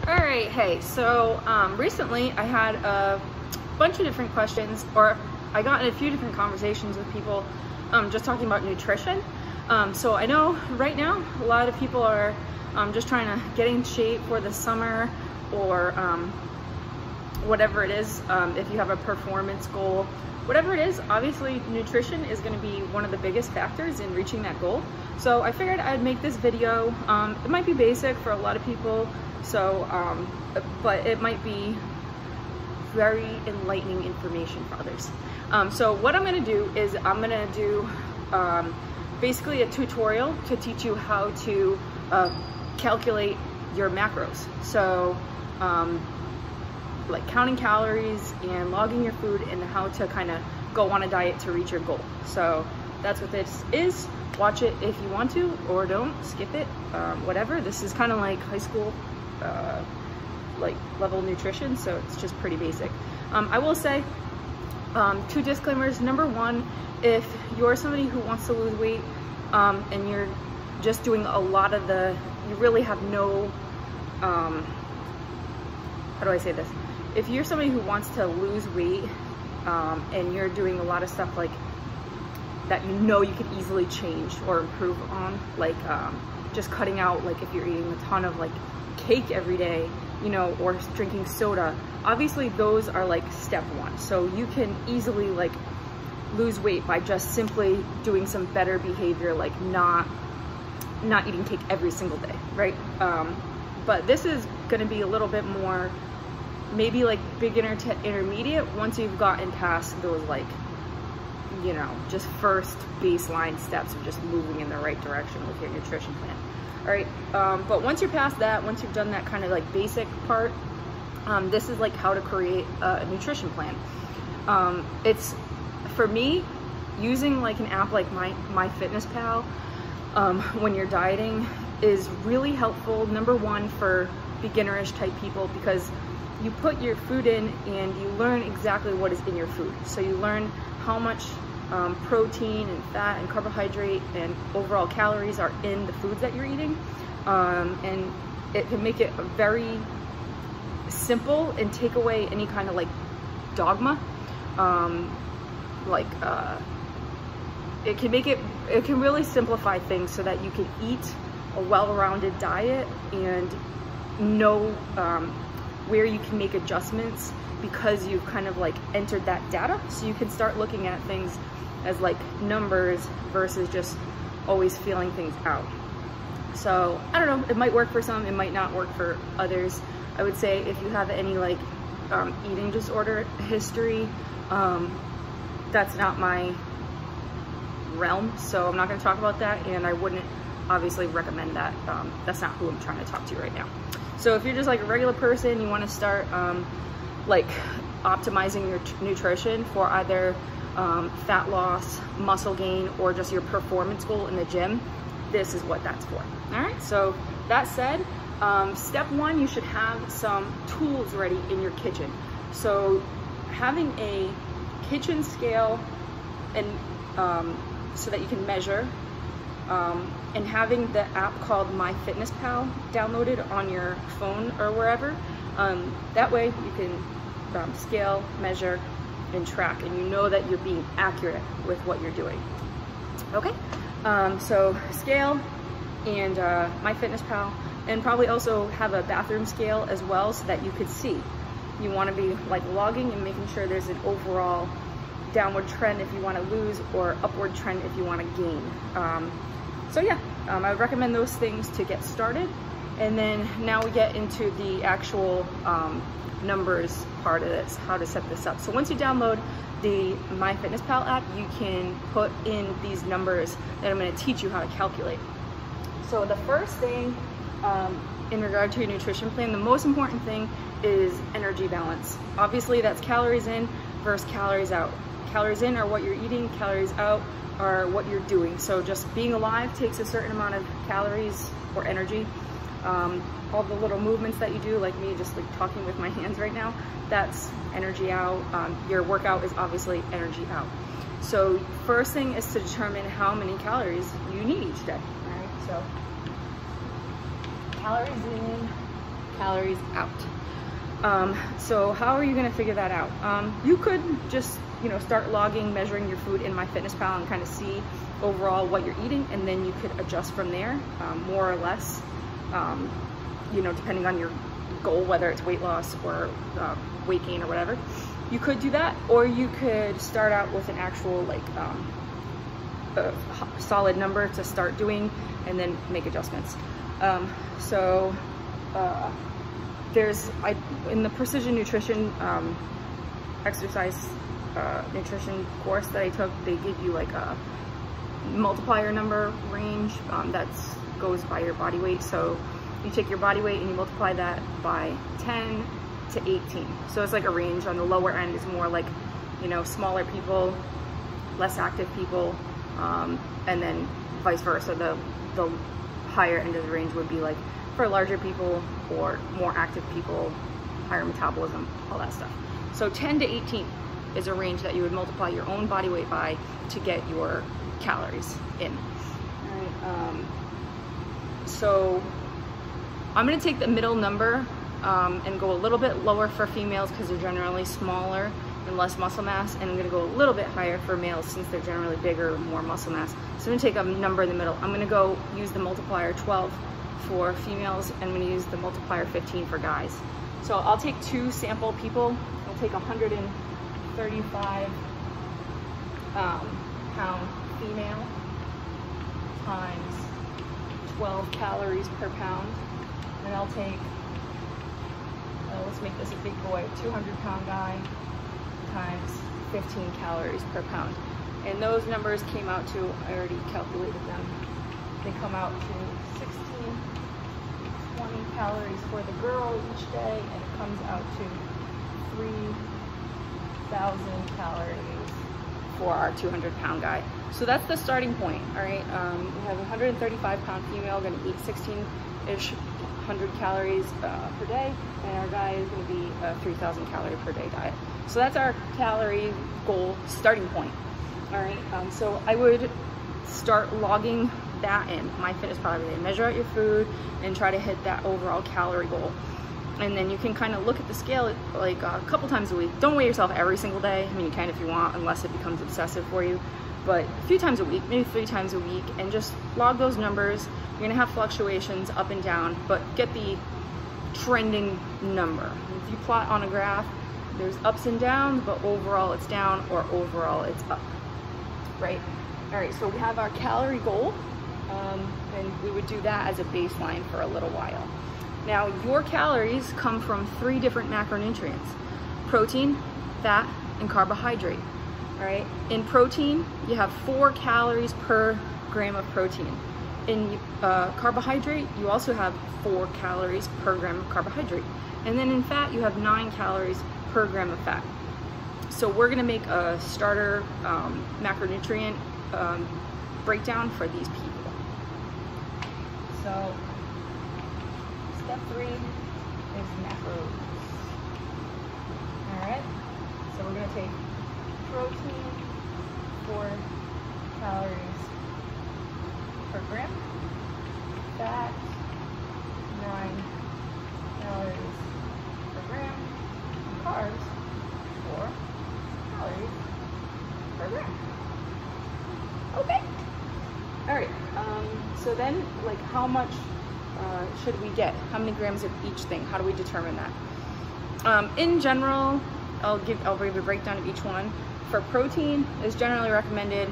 All right, hey, so recently I had a bunch of different questions, or I got in a few different conversations with people just talking about nutrition. So I know right now a lot of people are just trying to get in shape for the summer, or whatever it is. If you have a performance goal, whatever it is, obviously nutrition is going to be one of the biggest factors in reaching that goal. So I figured I'd make this video. It might be basic for a lot of people, so but it might be very enlightening information for others. So what I'm going to do is I'm going to do basically a tutorial to teach you how to calculate your macros. So like counting calories and logging your food, and how to kind of go on a diet to reach your goal. So that's what this is. Watch it if you want to, or don't, skip it, whatever. This is kind of like high school like level nutrition, so it's just pretty basic. I will say two disclaimers. Number one, if you're somebody who wants to lose weight and you're just doing a lot of you really have no, how do I say this? If you're somebody who wants to lose weight and you're doing a lot of stuff like that, you know you could easily change or improve on, like just cutting out, like if you're eating a ton of like cake every day, you know, or drinking soda, obviously those are like step one. So you can easily like lose weight by just simply doing some better behavior, like not eating cake every single day, right? But this is going to be a little bit more maybe like beginner to intermediate once you've gotten past those, like, you know, just first baseline steps of just moving in the right direction with your nutrition plan. All right, but once you're past that, once you've done that kind of like basic part, this is like how to create a nutrition plan. It's, for me, using like an app like MyFitnessPal when you're dieting is really helpful. Number one, for beginnerish type people, because you put your food in and you learn exactly what is in your food. So you learn how much protein and fat and carbohydrate and overall calories are in the foods that you're eating, and it can make it very simple and take away any kind of like dogma. It can really simplify things so that you can eat a well-rounded diet and know where you can make adjustments, because you've kind of like entered that data. So you can start looking at things as like numbers versus just always feeling things out. So I don't know, it might work for some, it might not work for others. I would say if you have any like eating disorder history, that's not my realm, so I'm not going to talk about that, and I wouldn't obviously recommend that. That's not who I'm trying to talk to right now. So if you're just like a regular person, you want to start like optimizing your nutrition for either fat loss, muscle gain, or just your performance goal in the gym, this is what that's for. All right, so that said, step one, you should have some tools ready in your kitchen. So having a kitchen scale and so that you can measure, and having the app called MyFitnessPal downloaded on your phone or wherever, that way you can scale, measure, and track, and you know that you're being accurate with what you're doing. Okay, so scale and MyFitnessPal, and probably also have a bathroom scale as well, so that you could see. You want to be like logging and making sure there's an overall downward trend if you want to lose, or upward trend if you want to gain. So yeah, I would recommend those things to get started. And then now we get into the actual numbers part of this, how to set this up. So once you download the MyFitnessPal app, you can put in these numbers that I'm going to teach you how to calculate. So the first thing in regard to your nutrition plan, the most important thing is energy balance. Obviously that's calories in versus calories out. Calories in are what you're eating, calories out are what you're doing. So just being alive takes a certain amount of calories or energy. All the little movements that you do, like me just like talking with my hands right now, that's energy out. Your workout is obviously energy out. So first thing is to determine how many calories you need each day. All right, so calories in, calories out. So how are you going to figure that out? You could just, you know, start logging, measuring your food in MyFitnessPal and kind of see overall what you're eating, and then you could adjust from there, more or less, you know, depending on your goal, whether it's weight loss or weight gain or whatever. You could do that, or you could start out with an actual like a solid number to start doing and then make adjustments. There's in the Precision Nutrition exercise nutrition course that I took, they give you like a multiplier number range that goes by your body weight. So you take your body weight and you multiply that by 10 to 18. So it's like a range. On the lower end is more like, you know, smaller people, less active people, and then vice versa. The higher end of the range would be like for larger people or more active people, higher metabolism, all that stuff. So 10 to 18 is a range that you would multiply your own body weight by to get your calories in. All right, so I'm gonna take the middle number and go a little bit lower for females because they're generally smaller and less muscle mass, and I'm gonna go a little bit higher for males since they're generally bigger, more muscle mass. So I'm gonna take a number in the middle. I'm gonna go use the multiplier 12 for females, and I'm gonna use the multiplier 15 for guys. So I'll take 2 sample people. I'll take 135 pound female times 12 calories per pound, and I'll take, let's make this a big boy, 200 pound guy times 15 calories per pound. And those numbers came out to, I already calculated them, they come out to 20 calories for the girl each day, and it comes out to 3,000 calories for our 200 pound guy. So that's the starting point. All right, we have a 135 pound female going to eat 16-ish 100 calories per day, and our guy is going to be a 3,000 calorie per day diet. So that's our calorie goal starting point. All right, so I would start logging that in MyFitnessPal every day. Measure out your food and try to hit that overall calorie goal. And then you can kind of look at the scale like a couple times a week. Don't weigh yourself every single day. I mean, you can if you want, unless it becomes obsessive for you. But a few times a week, maybe 3 times a week, and just log those numbers. You're gonna have fluctuations up and down, but get the trending number. If you plot on a graph, there's ups and downs, but overall it's down or overall it's up, right? All right, so we have our calorie goal, and we would do that as a baseline for a little while. Now, your calories come from 3 different macronutrients: protein, fat, and carbohydrate. All right, in protein, you have 4 calories per gram of protein. In carbohydrate, you also have 4 calories per gram of carbohydrate. And then in fat, you have 9 calories per gram of fat. So we're gonna make a starter macronutrient breakdown for these people. So step 3 is macros. All right, so we're gonna take protein, 4 calories per gram, fat, 9 calories per gram, and carbs, 4 calories per gram. Okay. All right. So then, like, how much should we get? How many grams of each thing? How do we determine that? In general, I'll give a breakdown of each one. For protein, it's generally recommended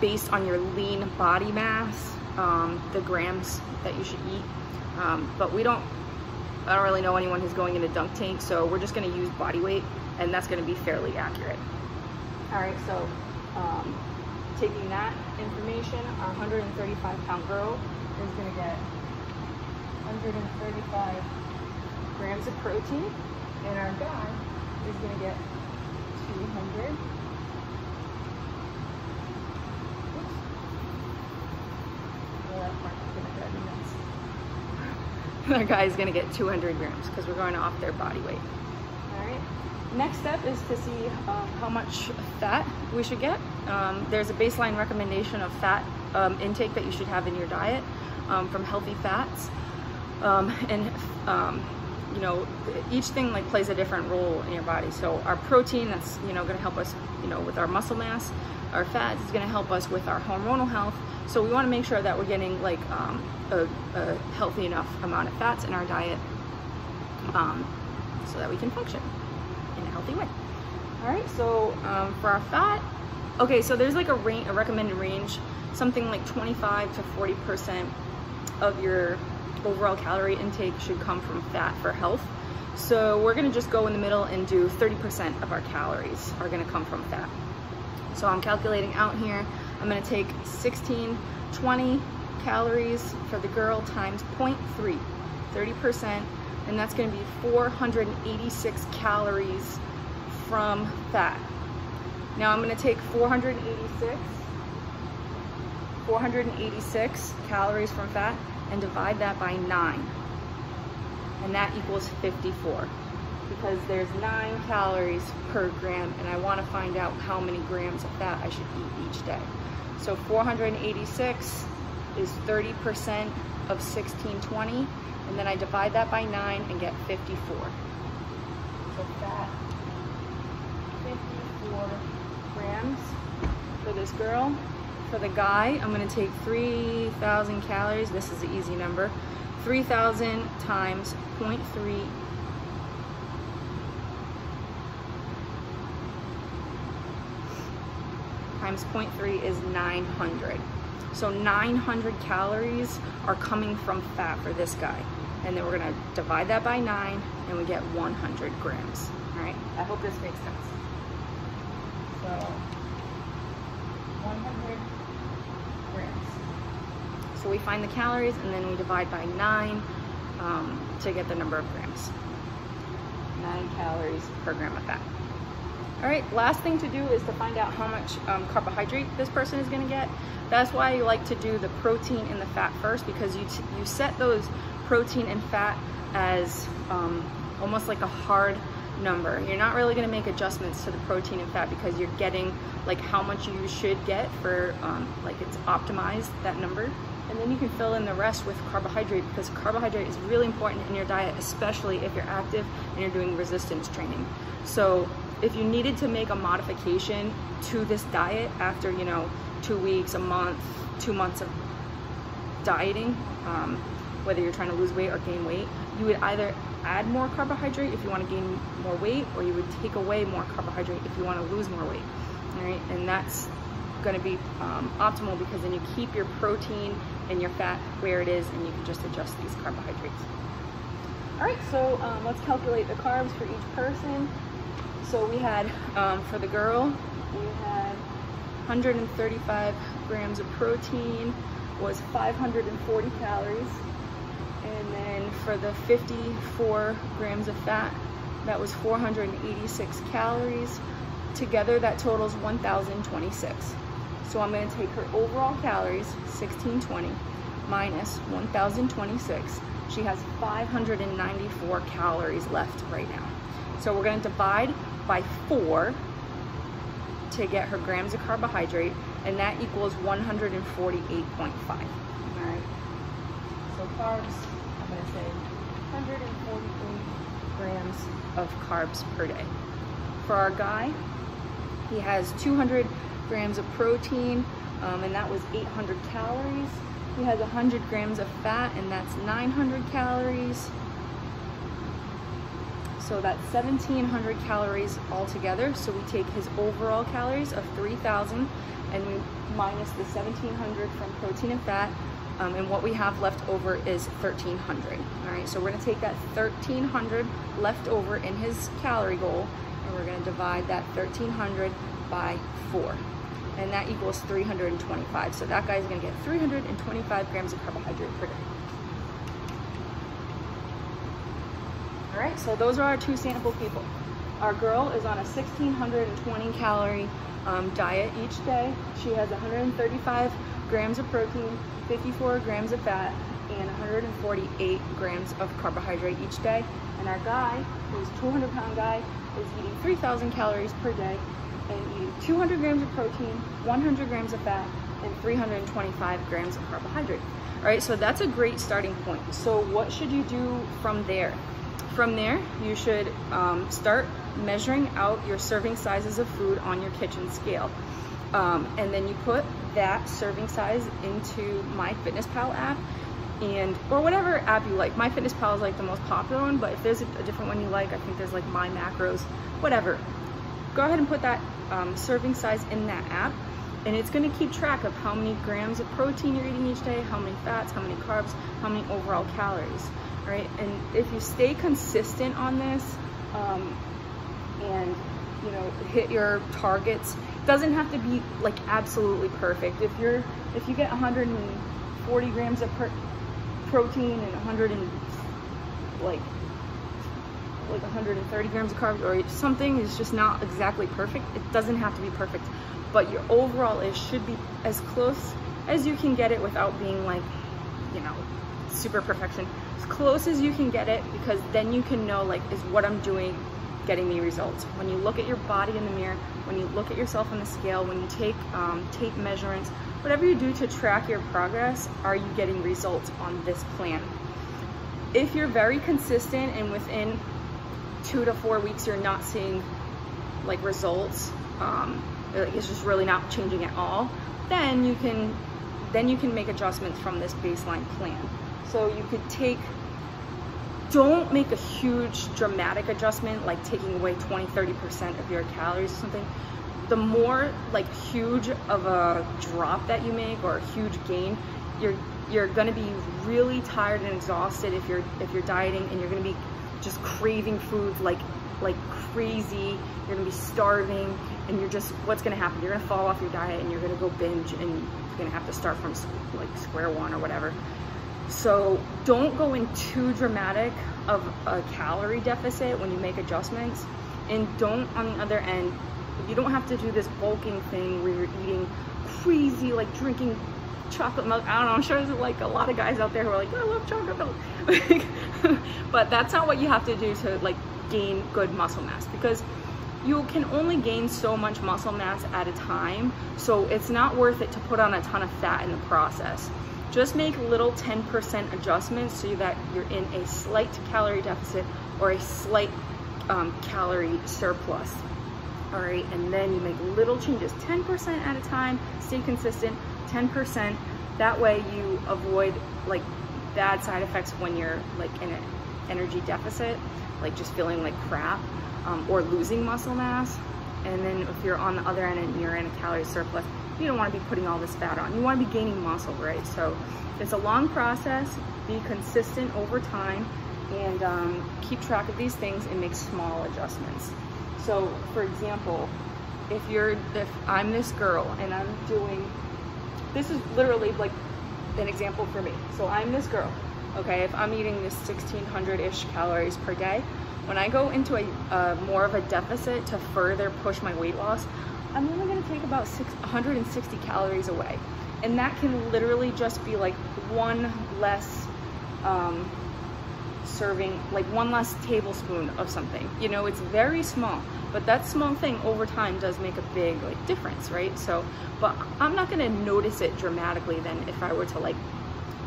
based on your lean body mass, the grams that you should eat. But I don't really know anyone who's going in a dunk tank, so we're just gonna use body weight, and that's gonna be fairly accurate. All right, so taking that information, our 135 pound girl is gonna get 135 grams of protein, and our guy is gonna get 200. Our guy is going to get 200 grams because we're going off their body weight. All right. Next step is to see how much fat we should get. There's a baseline recommendation of fat intake that you should have in your diet from Healthy Fats. You know, each thing like plays a different role in your body. So our protein, that's, you know, going to help us, you know, with our muscle mass. Our fats is going to help us with our hormonal health. So we want to make sure that we're getting like a healthy enough amount of fats in our diet, so that we can function in a healthy way. All right, so for our fat, okay, so there's like a recommended range, something like 25 to 40% of your overall calorie intake should come from fat for health. So we're gonna just go in the middle and do 30% of our calories are gonna come from fat. So I'm calculating out here, I'm gonna take 1620 calories for the girl times 0.3, 30%, and that's gonna be 486 calories from fat. Now I'm gonna take 486 calories from fat and divide that by 9, and that equals 54, because there's 9 calories per gram, and I want to find out how many grams of fat I should eat each day. So 486 is 30% of 1620, and then I divide that by 9 and get 54. So fat, 54 grams for this girl. For the guy, I'm going to take 3,000 calories. This is an easy number. 3,000 times 0.3 times 0.3 is 900. So 900 calories are coming from fat for this guy. And then we're going to divide that by 9 and we get 100 grams. All right, I hope this makes sense. So 100 grams. So we find the calories and then we divide by 9 to get the number of grams. 9 calories per gram of fat. All right, last thing to do is to find out how much carbohydrate this person is gonna get. That's why you like to do the protein and the fat first, because you set those protein and fat as almost like a hard number. You're not really going to make adjustments to the protein and fat because you're getting like how much you should get for like it's optimized, that number, and then you can fill in the rest with carbohydrate, because carbohydrate is really important in your diet, especially if you're active and you're doing resistance training. So if you needed to make a modification to this diet after, you know, 2 weeks, a month, 2 months of dieting, whether you're trying to lose weight or gain weight, you would either add more carbohydrate if you want to gain more weight, or you would take away more carbohydrate if you want to lose more weight. All right, and that's going to be optimal, because then you keep your protein and your fat where it is, and you can just adjust these carbohydrates. All right, so let's calculate the carbs for each person. So we had, for the girl, we had 135 grams of protein, was 540 calories. And then for the 54 grams of fat, that was 486 calories. Together, that totals 1,026. So I'm going to take her overall calories, 1,620, minus 1,026. She has 594 calories left right now. So we're going to divide by 4 to get her grams of carbohydrate, and that equals 148.5. All right. So carbs, I'm going to say 148 grams of carbs per day. For our guy, he has 200 grams of protein, and that was 800 calories. He has 100 grams of fat, and that's 900 calories. So that's 1,700 calories altogether. So we take his overall calories of 3,000 and we minus the 1,700 from protein and fat, and what we have left over is 1,300. All right, so we're gonna take that 1,300 left over in his calorie goal, and we're gonna divide that 1,300 by 4. And that equals 325. So that guy's gonna get 325 grams of carbohydrate per day. All right, so those are our 2 sample people. Our girl is on a 1,620 calorie diet each day. She has 135 grams of protein, 54 grams of fat, and 148 grams of carbohydrate each day. And our guy, who's a 200-pound guy, is eating 3,000 calories per day and eating 200 grams of protein, 100 grams of fat, and 325 grams of carbohydrate. All right? So that's a great starting point. So what should you do from there? From there, you should start measuring out your serving sizes of food on your kitchen scale. And then you put that serving size into MyFitnessPal app, or whatever app you like. MyFitnessPal is like the most popular one, but if there's a different one you like, I think there's like My Macros, whatever. Go ahead and put that serving size in that app, and it's gonna keep track of how many grams of protein you're eating each day, how many fats, how many carbs, how many overall calories, right? And if you stay consistent on this, and you know, hit your targets, it doesn't have to be like absolutely perfect. If you get 140 grams of protein and 130 grams of carbs, or something is just not exactly perfect, it doesn't have to be perfect, but your overall should be as close as you can get it without being like, you know, super perfection. As close as you can get it, because then you can know, like, is what I'm doing getting me results? When you look at your body in the mirror, when you look at yourself on the scale, when you take tape measurements, whatever you do to track your progress, are you getting results on this plan? If you're very consistent and within 2 to 4 weeks you're not seeing like results, it's just really not changing at all, then you can make adjustments from this baseline plan. So you could don't make a huge dramatic adjustment like taking away 20-30% of your calories or something. The more like huge of a drop that you make, or a huge gain, you're gonna be really tired and exhausted if you're dieting, and you're gonna be just craving foods like crazy. You're gonna be starving, and what's gonna happen? You're gonna fall off your diet and you're gonna go binge, and you're gonna have to start from like square one or whatever. So don't go in too dramatic of a calorie deficit when you make adjustments, and don't, on the other end, you don't have to do this bulking thing where you're eating crazy, like drinking chocolate milk. I don't know, I'm sure there's like a lot of guys out there who are like, I love chocolate milk. But that's not what you have to do to like gain good muscle mass, because you can only gain so much muscle mass at a time. So it's not worth it to put on a ton of fat in the process. Just make little 10% adjustments so that you're in a slight calorie deficit or a slight calorie surplus. All right, and then you make little changes, 10% at a time, stay consistent, 10%. That way you avoid like bad side effects when you're like in an energy deficit, like just feeling like crap, or losing muscle mass. And then if you're on the other end and you're in a calorie surplus, you don't want to be putting all this fat on. You want to be gaining muscle, right? So it's a long process. Be consistent over time, and keep track of these things and make small adjustments. So for example, if I'm this girl and I'm doing, this is literally like an example for me. So I'm this girl, okay? If I'm eating this 1,600-ish calories per day, when I go into a more of a deficit to further push my weight loss, I'm only gonna take about 160 calories away. And that can literally just be like one less serving, like one less tablespoon of something. You know, it's very small, but that small thing over time does make a big like difference, right? So, but I'm not gonna notice it dramatically then if I were to like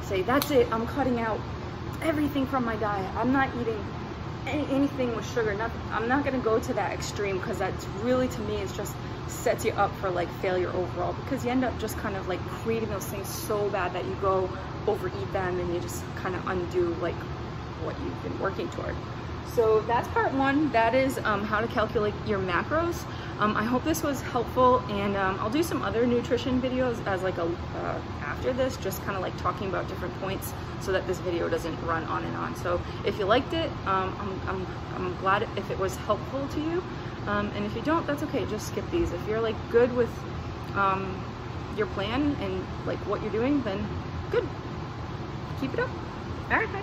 say, that's it, I'm cutting out everything from my diet. I'm not eating anything with sugar, nothing. I'm not gonna go to that extreme, because that's really, to me, it's just sets you up for like failure overall, because you end up just kind of like creating those things so bad that you go overeat them, and you just kind of undo like what you've been working toward. So that's part one. That is how to calculate your macros. I hope this was helpful, and I'll do some other nutrition videos as like after this, just kind of like talking about different points so that this video doesn't run on and on. So if you liked it, I'm glad if it was helpful to you. And if you don't, that's okay, just skip these. If you're like good with your plan and like what you're doing, then good. Keep it up. All right, bye.